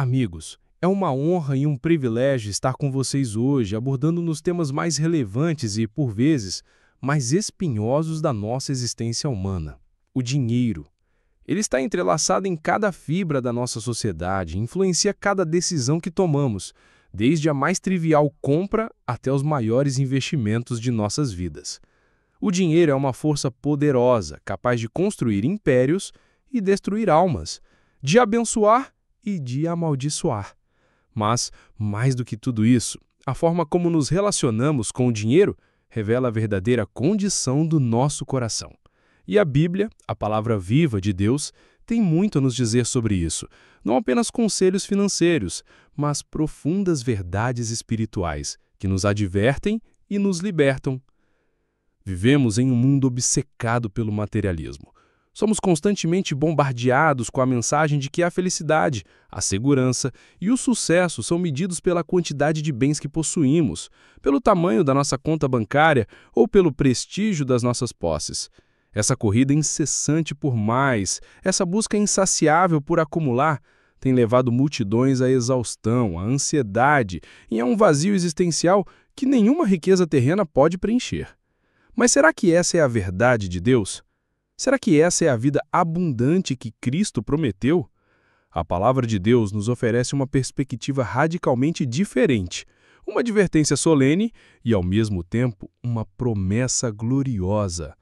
Amigos, é uma honra e um privilégio estar com vocês hoje, abordando nos temas mais relevantes e, por vezes, mais espinhosos da nossa existência humana: o dinheiro. Ele está entrelaçado em cada fibra da nossa sociedade, influencia cada decisão que tomamos, desde a mais trivial compra até os maiores investimentos de nossas vidas. O dinheiro é uma força poderosa, capaz de construir impérios e destruir almas, de abençoar e de amaldiçoar. Mas, mais do que tudo isso, a forma como nos relacionamos com o dinheiro revela a verdadeira condição do nosso coração. E a Bíblia, a palavra viva de Deus, tem muito a nos dizer sobre isso. Não apenas conselhos financeiros, mas profundas verdades espirituais que nos advertem e nos libertam. Vivemos em um mundo obcecado pelo materialismo. Somos constantemente bombardeados com a mensagem de que a felicidade, a segurança e o sucesso são medidos pela quantidade de bens que possuímos, pelo tamanho da nossa conta bancária ou pelo prestígio das nossas posses. Essa corrida incessante por mais, essa busca insaciável por acumular, tem levado multidões à exaustão, à ansiedade e a um vazio existencial que nenhuma riqueza terrena pode preencher. Mas será que essa é a verdade de Deus? Será que essa é a vida abundante que Cristo prometeu? A palavra de Deus nos oferece uma perspectiva radicalmente diferente, uma advertência solene e, ao mesmo tempo, uma promessa gloriosa.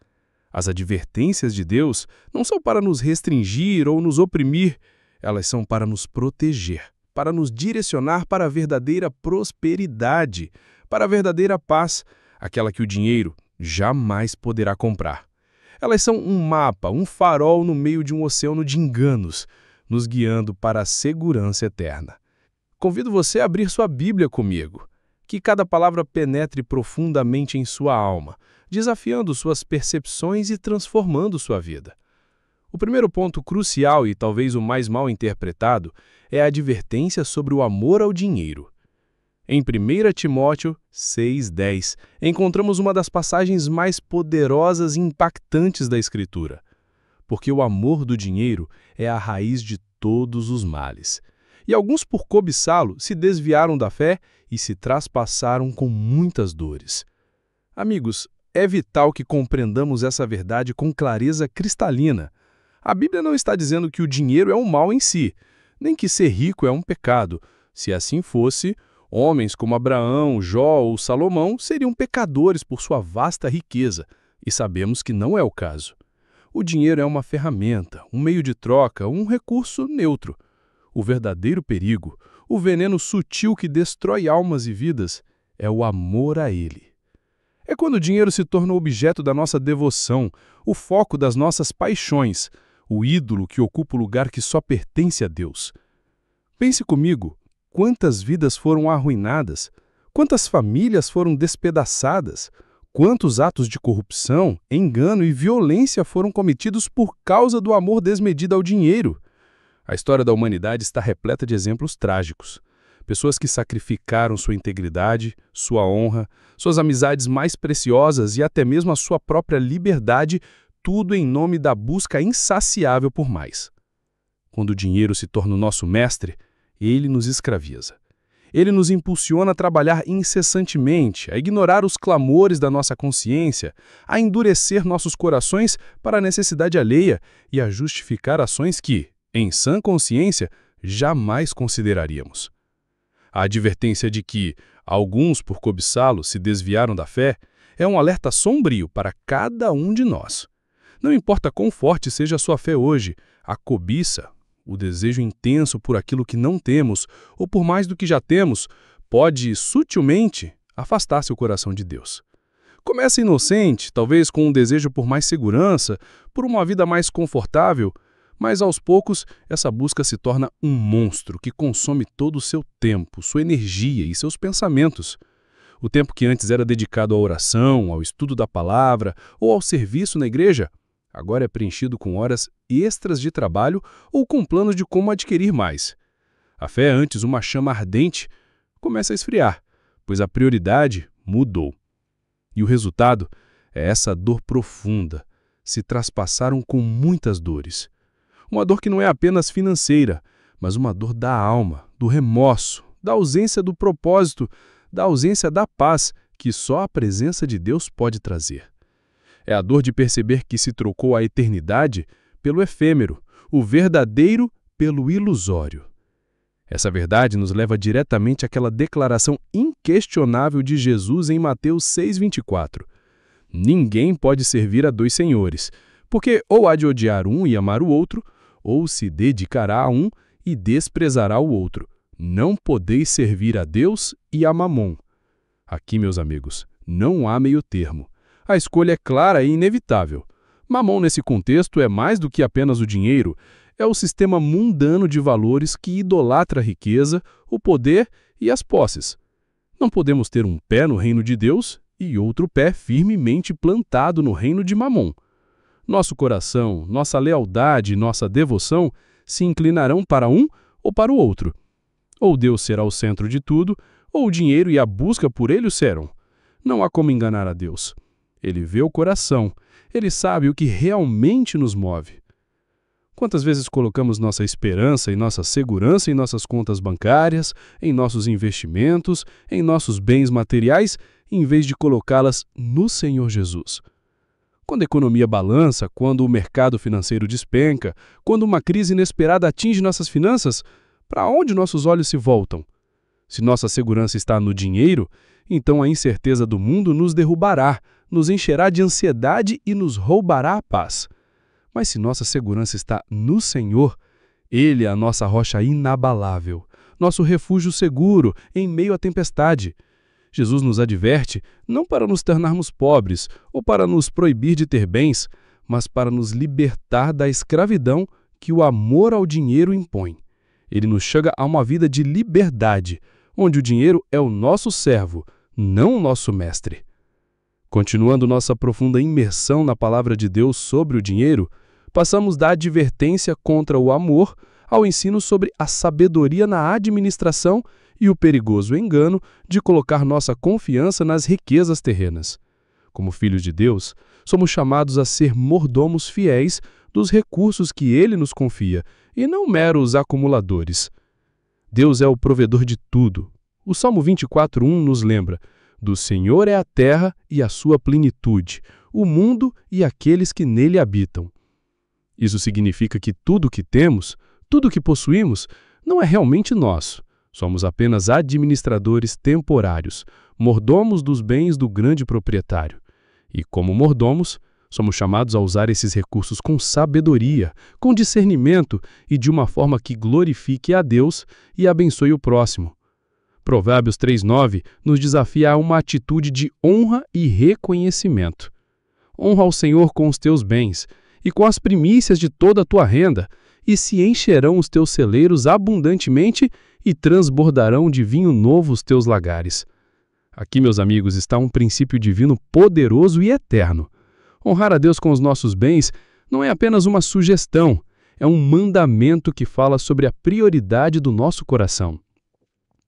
As advertências de Deus não são para nos restringir ou nos oprimir, elas são para nos proteger, para nos direcionar para a verdadeira prosperidade, para a verdadeira paz, aquela que o dinheiro jamais poderá comprar. Elas são um mapa, um farol no meio de um oceano de enganos, nos guiando para a segurança eterna. Convido você a abrir sua Bíblia comigo, que cada palavra penetre profundamente em sua alma, desafiando suas percepções e transformando sua vida. O primeiro ponto crucial e talvez o mais mal interpretado é a advertência sobre o amor ao dinheiro. Em 1 Timóteo 6,10, encontramos uma das passagens mais poderosas e impactantes da Escritura. Porque o amor do dinheiro é a raiz de todos os males. E alguns, por cobiçá-lo, se desviaram da fé e se traspassaram com muitas dores. Amigos, é vital que compreendamos essa verdade com clareza cristalina. A Bíblia não está dizendo que o dinheiro é um mal em si, nem que ser rico é um pecado. Se assim fosse, homens como Abraão, Jó ou Salomão seriam pecadores por sua vasta riqueza, e sabemos que não é o caso. O dinheiro é uma ferramenta, um meio de troca, um recurso neutro. O verdadeiro perigo, o veneno sutil que destrói almas e vidas, é o amor a ele. É quando o dinheiro se torna o objeto da nossa devoção, o foco das nossas paixões, o ídolo que ocupa o lugar que só pertence a Deus. Pense comigo. Quantas vidas foram arruinadas? Quantas famílias foram despedaçadas? Quantos atos de corrupção, engano e violência foram cometidos por causa do amor desmedido ao dinheiro? A história da humanidade está repleta de exemplos trágicos. Pessoas que sacrificaram sua integridade, sua honra, suas amizades mais preciosas e até mesmo a sua própria liberdade, tudo em nome da busca insaciável por mais. Quando o dinheiro se torna o nosso mestre, ele nos escraviza. Ele nos impulsiona a trabalhar incessantemente, a ignorar os clamores da nossa consciência, a endurecer nossos corações para a necessidade alheia e a justificar ações que, em sã consciência, jamais consideraríamos. A advertência de que alguns, por cobiçá-lo, se desviaram da fé é um alerta sombrio para cada um de nós. Não importa quão forte seja a sua fé hoje, a cobiça, o desejo intenso por aquilo que não temos, ou por mais do que já temos, pode, sutilmente, afastar seu coração de Deus. Começa inocente, talvez com um desejo por mais segurança, por uma vida mais confortável, mas aos poucos essa busca se torna um monstro que consome todo o seu tempo, sua energia e seus pensamentos. O tempo que antes era dedicado à oração, ao estudo da palavra ou ao serviço na igreja, agora é preenchido com horas extras de trabalho ou com planos de como adquirir mais. A fé, antes uma chama ardente, começa a esfriar, pois a prioridade mudou. E o resultado é essa dor profunda. Se traspassaram com muitas dores. Uma dor que não é apenas financeira, mas uma dor da alma, do remorso, da ausência do propósito, da ausência da paz que só a presença de Deus pode trazer. É a dor de perceber que se trocou a eternidade pelo efêmero, o verdadeiro pelo ilusório. Essa verdade nos leva diretamente àquela declaração inquestionável de Jesus em Mateus 6,24. Ninguém pode servir a dois senhores, porque ou há de odiar um e amar o outro, ou se dedicará a um e desprezará o outro. Não podeis servir a Deus e a Mamon. Aqui, meus amigos, não há meio termo. A escolha é clara e inevitável. Mamon, nesse contexto, é mais do que apenas o dinheiro, é o sistema mundano de valores que idolatra a riqueza, o poder e as posses. Não podemos ter um pé no reino de Deus e outro pé firmemente plantado no reino de Mamon. Nosso coração, nossa lealdade e nossa devoção se inclinarão para um ou para o outro. Ou Deus será o centro de tudo, ou o dinheiro e a busca por ele o serão. Não há como enganar a Deus. Ele vê o coração, ele sabe o que realmente nos move. Quantas vezes colocamos nossa esperança e nossa segurança em nossas contas bancárias, em nossos investimentos, em nossos bens materiais, em vez de colocá-las no Senhor Jesus? Quando a economia balança, quando o mercado financeiro despenca, quando uma crise inesperada atinge nossas finanças, para onde nossos olhos se voltam? Se nossa segurança está no dinheiro, então a incerteza do mundo nos derrubará, nos encherá de ansiedade e nos roubará a paz. Mas se nossa segurança está no Senhor, Ele é a nossa rocha inabalável, nosso refúgio seguro em meio à tempestade. Jesus nos adverte não para nos tornarmos pobres ou para nos proibir de ter bens, mas para nos libertar da escravidão que o amor ao dinheiro impõe. Ele nos chama a uma vida de liberdade, onde o dinheiro é o nosso servo, não o nosso mestre. Continuando nossa profunda imersão na palavra de Deus sobre o dinheiro, passamos da advertência contra o amor ao ensino sobre a sabedoria na administração e o perigoso engano de colocar nossa confiança nas riquezas terrenas. Como filhos de Deus, somos chamados a ser mordomos fiéis dos recursos que Ele nos confia, e não meros acumuladores. Deus é o provedor de tudo. O Salmo 24:1 nos lembra: do Senhor é a terra e a sua plenitude, o mundo e aqueles que nele habitam. Isso significa que tudo o que temos, tudo o que possuímos, não é realmente nosso. Somos apenas administradores temporários, mordomos dos bens do grande proprietário. E como mordomos, somos chamados a usar esses recursos com sabedoria, com discernimento e de uma forma que glorifique a Deus e abençoe o próximo. Provérbios 3:9 nos desafia a uma atitude de honra e reconhecimento. Honra ao Senhor com os teus bens e com as primícias de toda a tua renda, e se encherão os teus celeiros abundantemente e transbordarão de vinho novo os teus lagares. Aqui, meus amigos, está um princípio divino poderoso e eterno. Honrar a Deus com os nossos bens não é apenas uma sugestão, é um mandamento que fala sobre a prioridade do nosso coração.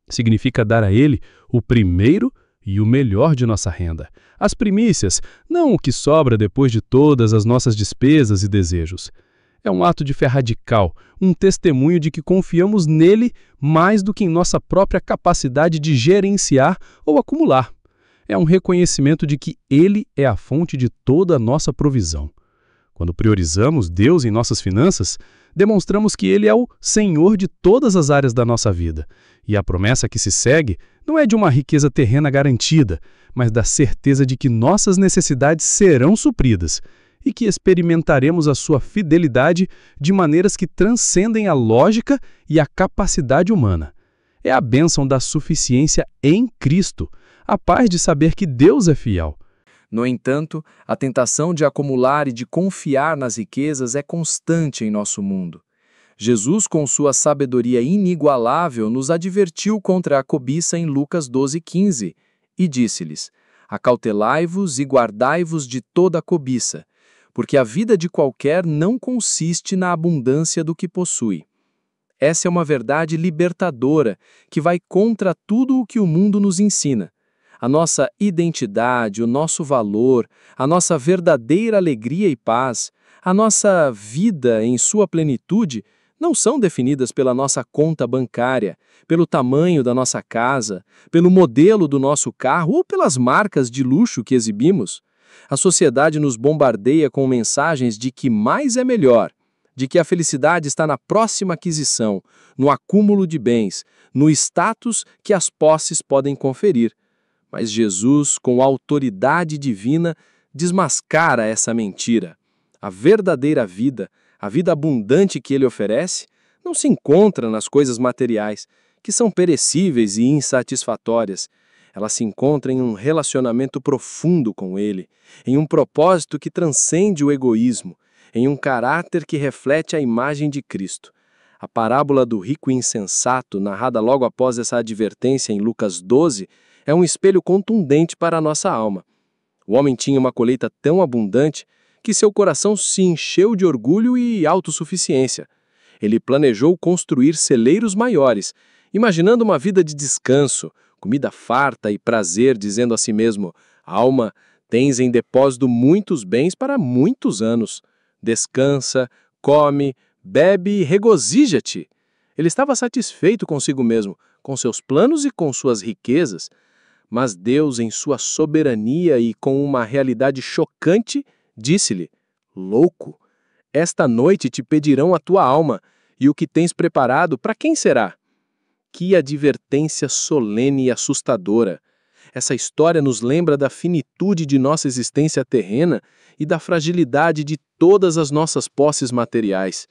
Significa dar a Ele o primeiro e o melhor de nossa renda, as primícias, não o que sobra depois de todas as nossas despesas e desejos. É um ato de fé radical, um testemunho de que confiamos nele mais do que em nossa própria capacidade de gerenciar ou acumular. É um reconhecimento de que Ele é a fonte de toda a nossa provisão. Quando priorizamos Deus em nossas finanças, demonstramos que Ele é o Senhor de todas as áreas da nossa vida. E a promessa que se segue não é de uma riqueza terrena garantida, mas da certeza de que nossas necessidades serão supridas e que experimentaremos a sua fidelidade de maneiras que transcendem a lógica e a capacidade humana. É a bênção da suficiência em Cristo, a paz de saber que Deus é fiel. No entanto, a tentação de acumular e de confiar nas riquezas é constante em nosso mundo. Jesus, com sua sabedoria inigualável, nos advertiu contra a cobiça em Lucas 12:15 e disse-lhes: acautelai-vos e guardai-vos de toda a cobiça, porque a vida de qualquer não consiste na abundância do que possui. Essa é uma verdade libertadora que vai contra tudo o que o mundo nos ensina. A nossa identidade, o nosso valor, a nossa verdadeira alegria e paz, a nossa vida em sua plenitude, não são definidas pela nossa conta bancária, pelo tamanho da nossa casa, pelo modelo do nosso carro ou pelas marcas de luxo que exibimos. A sociedade nos bombardeia com mensagens de que mais é melhor, de que a felicidade está na próxima aquisição, no acúmulo de bens, no status que as posses podem conferir. Mas Jesus, com autoridade divina, desmascara essa mentira. A verdadeira vida, a vida abundante que ele oferece, não se encontra nas coisas materiais, que são perecíveis e insatisfatórias. Ela se encontra em um relacionamento profundo com ele, em um propósito que transcende o egoísmo, em um caráter que reflete a imagem de Cristo. A parábola do rico e insensato, narrada logo após essa advertência em Lucas 12, é um espelho contundente para a nossa alma. O homem tinha uma colheita tão abundante que seu coração se encheu de orgulho e autossuficiência. Ele planejou construir celeiros maiores, imaginando uma vida de descanso, comida farta e prazer, dizendo a si mesmo: alma, tens em depósito muitos bens para muitos anos. Descansa, come, bebe e regozija-te. Ele estava satisfeito consigo mesmo, com seus planos e com suas riquezas. Mas Deus, em sua soberania e com uma realidade chocante, disse-lhe: louco, esta noite te pedirão a tua alma, e o que tens preparado, para quem será? Que advertência solene e assustadora! Essa história nos lembra da finitude de nossa existência terrena e da fragilidade de todas as nossas posses materiais.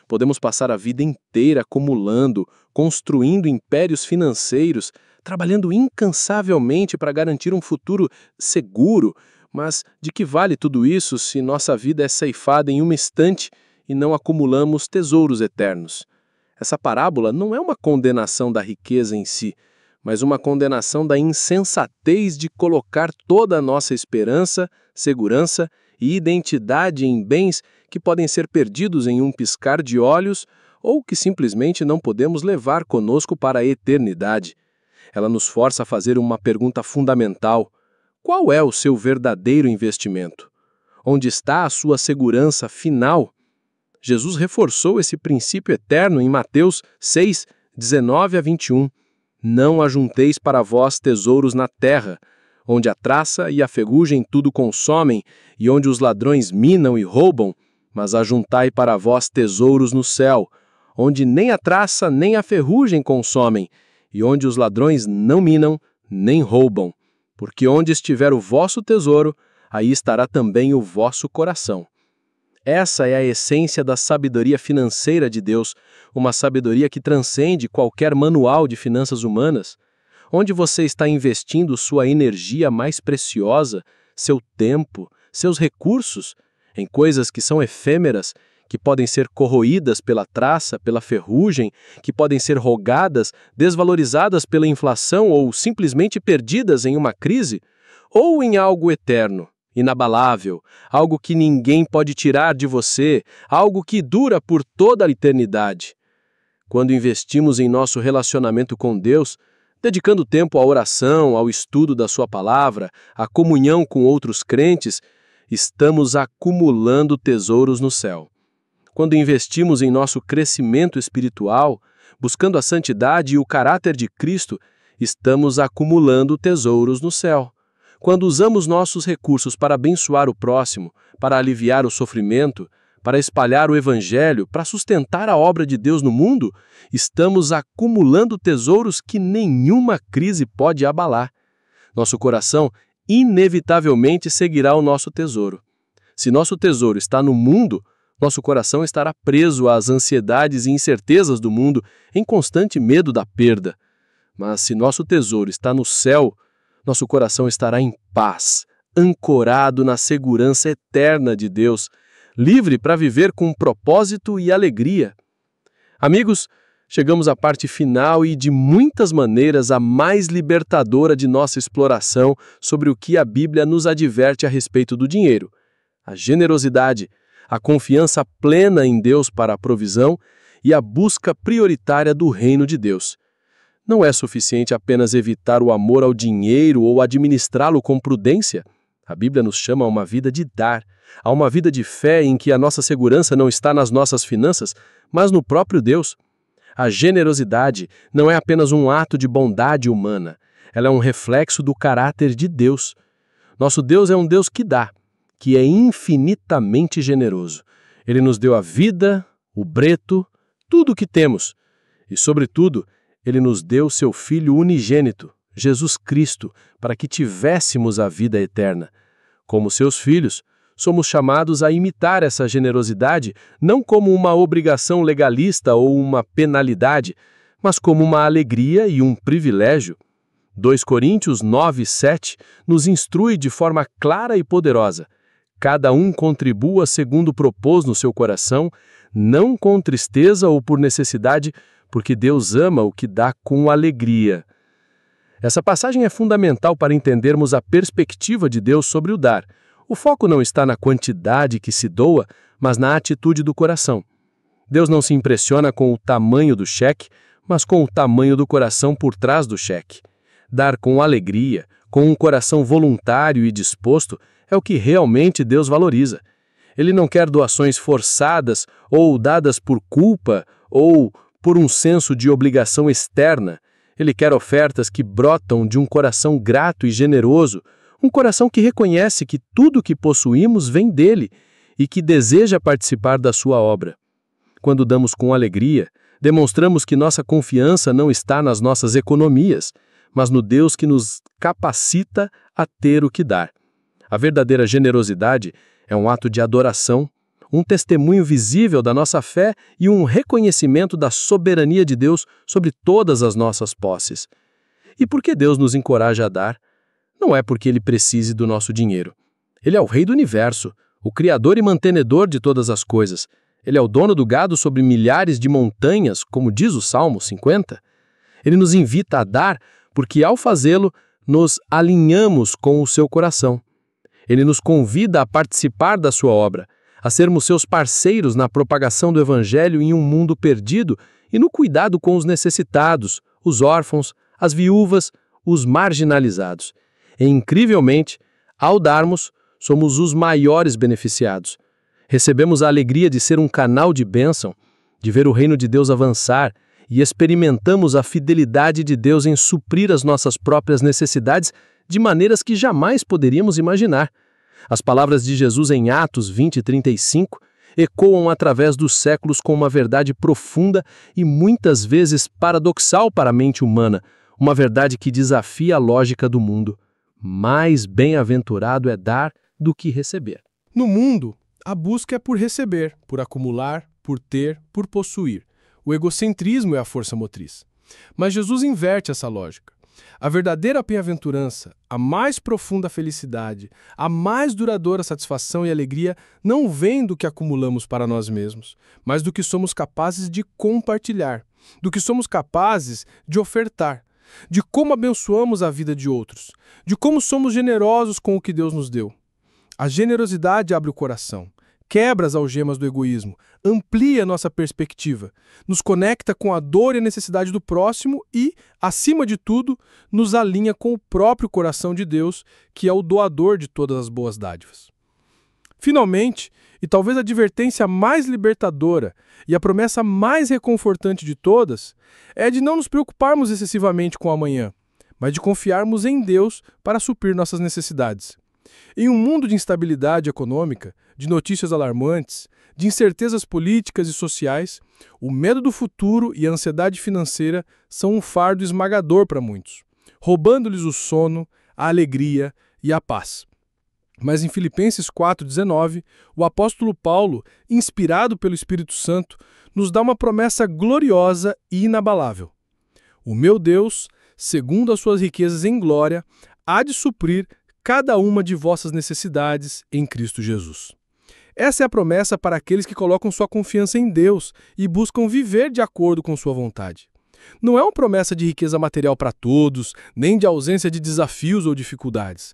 Podemos passar a vida inteira acumulando, construindo impérios financeiros, trabalhando incansavelmente para garantir um futuro seguro, mas de que vale tudo isso se nossa vida é ceifada em um instante e não acumulamos tesouros eternos? Essa parábola não é uma condenação da riqueza em si, mas uma condenação da insensatez de colocar toda a nossa esperança, segurança e identidade em bens que podem ser perdidos em um piscar de olhos ou que simplesmente não podemos levar conosco para a eternidade. Ela nos força a fazer uma pergunta fundamental: qual é o seu verdadeiro investimento? Onde está a sua segurança final? Jesus reforçou esse princípio eterno em Mateus 6, 19 a 21. Não ajunteis para vós tesouros na terra, onde a traça e a ferrugem tudo consomem, e onde os ladrões minam e roubam, mas ajuntai para vós tesouros no céu, onde nem a traça nem a ferrugem consomem, e onde os ladrões não minam nem roubam. Porque onde estiver o vosso tesouro, aí estará também o vosso coração. Essa é a essência da sabedoria financeira de Deus, uma sabedoria que transcende qualquer manual de finanças humanas. Onde você está investindo sua energia mais preciosa, seu tempo, seus recursos, em coisas que são efêmeras, que podem ser corroídas pela traça, pela ferrugem, que podem ser rogadas, desvalorizadas pela inflação ou simplesmente perdidas em uma crise, ou em algo eterno, inabalável, algo que ninguém pode tirar de você, algo que dura por toda a eternidade. Quando investimos em nosso relacionamento com Deus, dedicando tempo à oração, ao estudo da sua palavra, à comunhão com outros crentes, estamos acumulando tesouros no céu. Quando investimos em nosso crescimento espiritual, buscando a santidade e o caráter de Cristo, estamos acumulando tesouros no céu. Quando usamos nossos recursos para abençoar o próximo, para aliviar o sofrimento, para espalhar o Evangelho, para sustentar a obra de Deus no mundo, estamos acumulando tesouros que nenhuma crise pode abalar. Nosso coração inevitavelmente seguirá o nosso tesouro. Se nosso tesouro está no mundo, nosso coração estará preso às ansiedades e incertezas do mundo, em constante medo da perda. Mas se nosso tesouro está no céu, nosso coração estará em paz, ancorado na segurança eterna de Deus, livre para viver com propósito e alegria. Amigos, chegamos à parte final e, de muitas maneiras, a mais libertadora de nossa exploração sobre o que a Bíblia nos adverte a respeito do dinheiro: a generosidade, a confiança plena em Deus para a provisão e a busca prioritária do reino de Deus. Não é suficiente apenas evitar o amor ao dinheiro ou administrá-lo com prudência. A Bíblia nos chama a uma vida de dar, Há uma vida de fé em que a nossa segurança não está nas nossas finanças, mas no próprio Deus. A generosidade não é apenas um ato de bondade humana, ela é um reflexo do caráter de Deus. Nosso Deus é um Deus que dá, que é infinitamente generoso. Ele nos deu a vida, o breto, tudo o que temos. E, sobretudo, Ele nos deu seu Filho unigênito, Jesus Cristo, para que tivéssemos a vida eterna. Como seus filhos, somos chamados a imitar essa generosidade não como uma obrigação legalista ou uma penalidade, mas como uma alegria e um privilégio. 2 Coríntios 9:7 nos instrui de forma clara e poderosa. Cada um contribua segundo propôs no seu coração, não com tristeza ou por necessidade, porque Deus ama o que dá com alegria. Essa passagem é fundamental para entendermos a perspectiva de Deus sobre o dar. O foco não está na quantidade que se doa, mas na atitude do coração. Deus não se impressiona com o tamanho do cheque, mas com o tamanho do coração por trás do cheque. Dar com alegria, com um coração voluntário e disposto, é o que realmente Deus valoriza. Ele não quer doações forçadas ou dadas por culpa ou por um senso de obrigação externa. Ele quer ofertas que brotam de um coração grato e generoso, um coração que reconhece que tudo o que possuímos vem dele e que deseja participar da sua obra. Quando damos com alegria, demonstramos que nossa confiança não está nas nossas economias, mas no Deus que nos capacita a ter o que dar. A verdadeira generosidade é um ato de adoração, um testemunho visível da nossa fé e um reconhecimento da soberania de Deus sobre todas as nossas posses. E por que Deus nos encoraja a dar? Não é porque Ele precise do nosso dinheiro. Ele é o Rei do Universo, o Criador e mantenedor de todas as coisas. Ele é o dono do gado sobre milhares de montanhas, como diz o Salmo 50. Ele nos invita a dar porque, ao fazê-lo, nos alinhamos com o seu coração. Ele nos convida a participar da sua obra, a sermos seus parceiros na propagação do Evangelho em um mundo perdido e no cuidado com os necessitados, os órfãos, as viúvas, os marginalizados. E, incrivelmente, ao darmos, somos os maiores beneficiados. Recebemos a alegria de ser um canal de bênção, de ver o reino de Deus avançar e experimentamos a fidelidade de Deus em suprir as nossas próprias necessidades de maneiras que jamais poderíamos imaginar. As palavras de Jesus em Atos 20:35 ecoam através dos séculos com uma verdade profunda e muitas vezes paradoxal para a mente humana, uma verdade que desafia a lógica do mundo. Mais bem-aventurado é dar do que receber. No mundo, a busca é por receber, por acumular, por ter, por possuir. O egocentrismo é a força motriz. Mas Jesus inverte essa lógica. A verdadeira bem-aventurança, a mais profunda felicidade, a mais duradoura satisfação e alegria não vem do que acumulamos para nós mesmos, mas do que somos capazes de compartilhar, do que somos capazes de ofertar, de como abençoamos a vida de outros, de como somos generosos com o que Deus nos deu. A generosidade abre o coração, quebra as algemas do egoísmo, amplia nossa perspectiva, nos conecta com a dor e a necessidade do próximo e, acima de tudo, nos alinha com o próprio coração de Deus, que é o doador de todas as boas dádivas. Finalmente, e talvez a advertência mais libertadora e a promessa mais reconfortante de todas, é de não nos preocuparmos excessivamente com o amanhã, mas de confiarmos em Deus para suprir nossas necessidades. Em um mundo de instabilidade econômica, de notícias alarmantes, de incertezas políticas e sociais, o medo do futuro e a ansiedade financeira são um fardo esmagador para muitos, roubando-lhes o sono, a alegria e a paz. Mas em Filipenses 4:19, o apóstolo Paulo, inspirado pelo Espírito Santo, nos dá uma promessa gloriosa e inabalável. O meu Deus, segundo as suas riquezas em glória, há de suprir cada uma de vossas necessidades em Cristo Jesus. Essa é a promessa para aqueles que colocam sua confiança em Deus e buscam viver de acordo com sua vontade. Não é uma promessa de riqueza material para todos, nem de ausência de desafios ou dificuldades.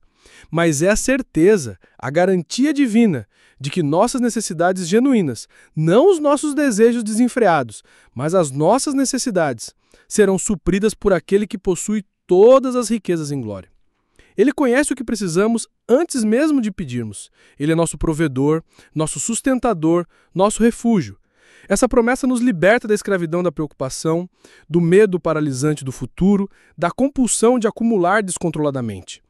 Mas é a certeza, a garantia divina de que nossas necessidades genuínas, não os nossos desejos desenfreados, mas as nossas necessidades, serão supridas por aquele que possui todas as riquezas em glória. Ele conhece o que precisamos antes mesmo de pedirmos. Ele é nosso provedor, nosso sustentador, nosso refúgio. Essa promessa nos liberta da escravidão da preocupação, do medo paralisante do futuro, da compulsão de acumular descontroladamente.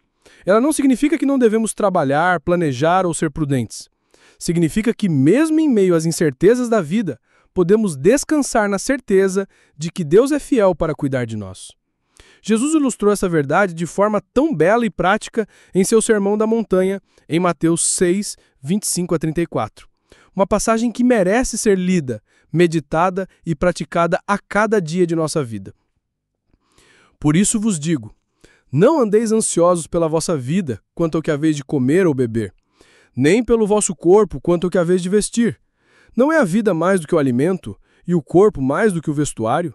Ela não significa que não devemos trabalhar, planejar ou ser prudentes. Significa que, mesmo em meio às incertezas da vida, podemos descansar na certeza de que Deus é fiel para cuidar de nós. Jesus ilustrou essa verdade de forma tão bela e prática em seu Sermão da Montanha, em Mateus 6, 25 a 34. Uma passagem que merece ser lida, meditada e praticada a cada dia de nossa vida. Por isso vos digo, não andeis ansiosos pela vossa vida, quanto ao que haveis de comer ou beber, nem pelo vosso corpo, quanto ao que haveis de vestir. Não é a vida mais do que o alimento, e o corpo mais do que o vestuário?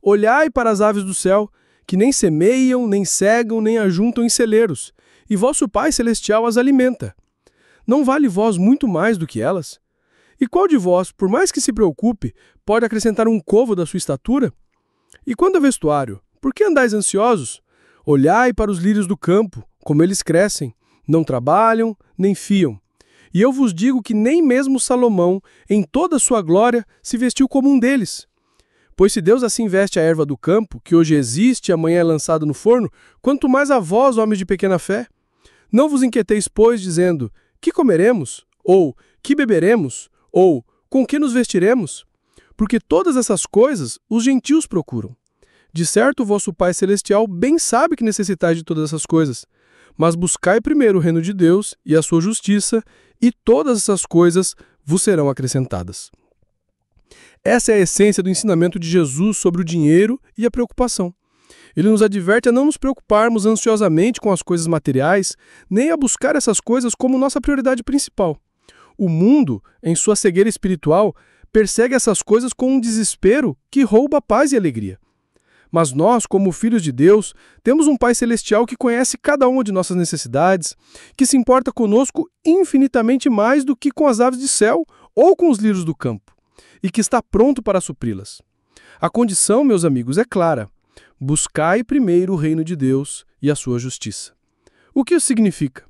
Olhai para as aves do céu, que nem semeiam, nem cegam, nem ajuntam em celeiros, e vosso Pai Celestial as alimenta. Não vale vós muito mais do que elas? E qual de vós, por mais que se preocupe, pode acrescentar um côvado da sua estatura? E quanto ao vestuário, por que andais ansiosos? Olhai para os lírios do campo, como eles crescem, não trabalham, nem fiam. E eu vos digo que nem mesmo Salomão, em toda a sua glória, se vestiu como um deles. Pois se Deus assim veste a erva do campo, que hoje existe e amanhã é lançada no forno, quanto mais a vós, homens de pequena fé. Não vos inquieteis, pois, dizendo, que comeremos? Ou, que beberemos? Ou, com que nos vestiremos? Porque todas essas coisas os gentios procuram. De certo, o vosso Pai Celestial bem sabe que necessitais de todas essas coisas. Mas buscai primeiro o reino de Deus e a sua justiça, e todas essas coisas vos serão acrescentadas. Essa é a essência do ensinamento de Jesus sobre o dinheiro e a preocupação. Ele nos adverte a não nos preocuparmos ansiosamente com as coisas materiais, nem a buscar essas coisas como nossa prioridade principal. O mundo, em sua cegueira espiritual, persegue essas coisas com um desespero que rouba a paz e a alegria. Mas nós, como filhos de Deus, temos um Pai Celestial que conhece cada uma de nossas necessidades, que se importa conosco infinitamente mais do que com as aves de céu ou com os lírios do campo, e que está pronto para supri-las. A condição, meus amigos, é clara. Buscai primeiro o reino de Deus e a sua justiça. O que isso significa?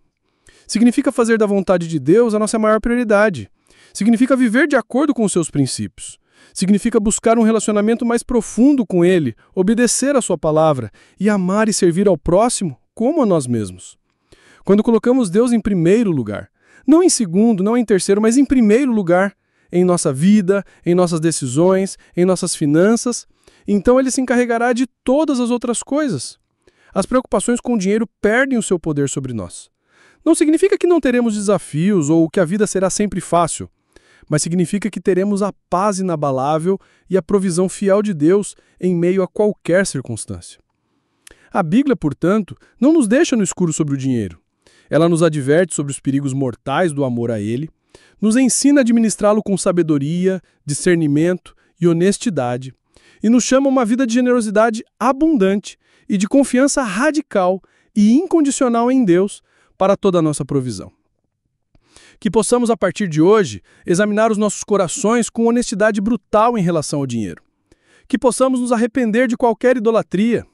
Significa fazer da vontade de Deus a nossa maior prioridade. Significa viver de acordo com os seus princípios. Significa buscar um relacionamento mais profundo com Ele, obedecer a sua palavra e amar e servir ao próximo como a nós mesmos. Quando colocamos Deus em primeiro lugar, não em segundo, não em terceiro, mas em primeiro lugar, em nossa vida, em nossas decisões, em nossas finanças, então Ele se encarregará de todas as outras coisas. As preocupações com o dinheiro perdem o seu poder sobre nós. Não significa que não teremos desafios ou que a vida será sempre fácil, mas significa que teremos a paz inabalável e a provisão fiel de Deus em meio a qualquer circunstância. A Bíblia, portanto, não nos deixa no escuro sobre o dinheiro. Ela nos adverte sobre os perigos mortais do amor a ele, nos ensina a administrá-lo com sabedoria, discernimento e honestidade, e nos chama a uma vida de generosidade abundante e de confiança radical e incondicional em Deus para toda a nossa provisão. Que possamos, a partir de hoje, examinar os nossos corações com honestidade brutal em relação ao dinheiro. Que possamos nos arrepender de qualquer idolatria.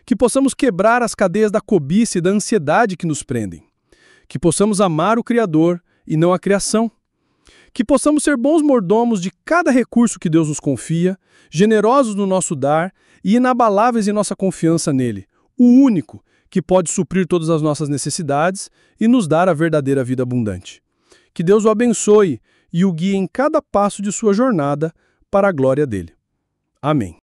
Que possamos quebrar as cadeias da cobiça e da ansiedade que nos prendem. Que possamos amar o Criador e não a criação. Que possamos ser bons mordomos de cada recurso que Deus nos confia, generosos no nosso dar e inabaláveis em nossa confiança nele, o único que pode suprir todas as nossas necessidades e nos dar a verdadeira vida abundante. Que Deus o abençoe e o guie em cada passo de sua jornada para a glória dele. Amém.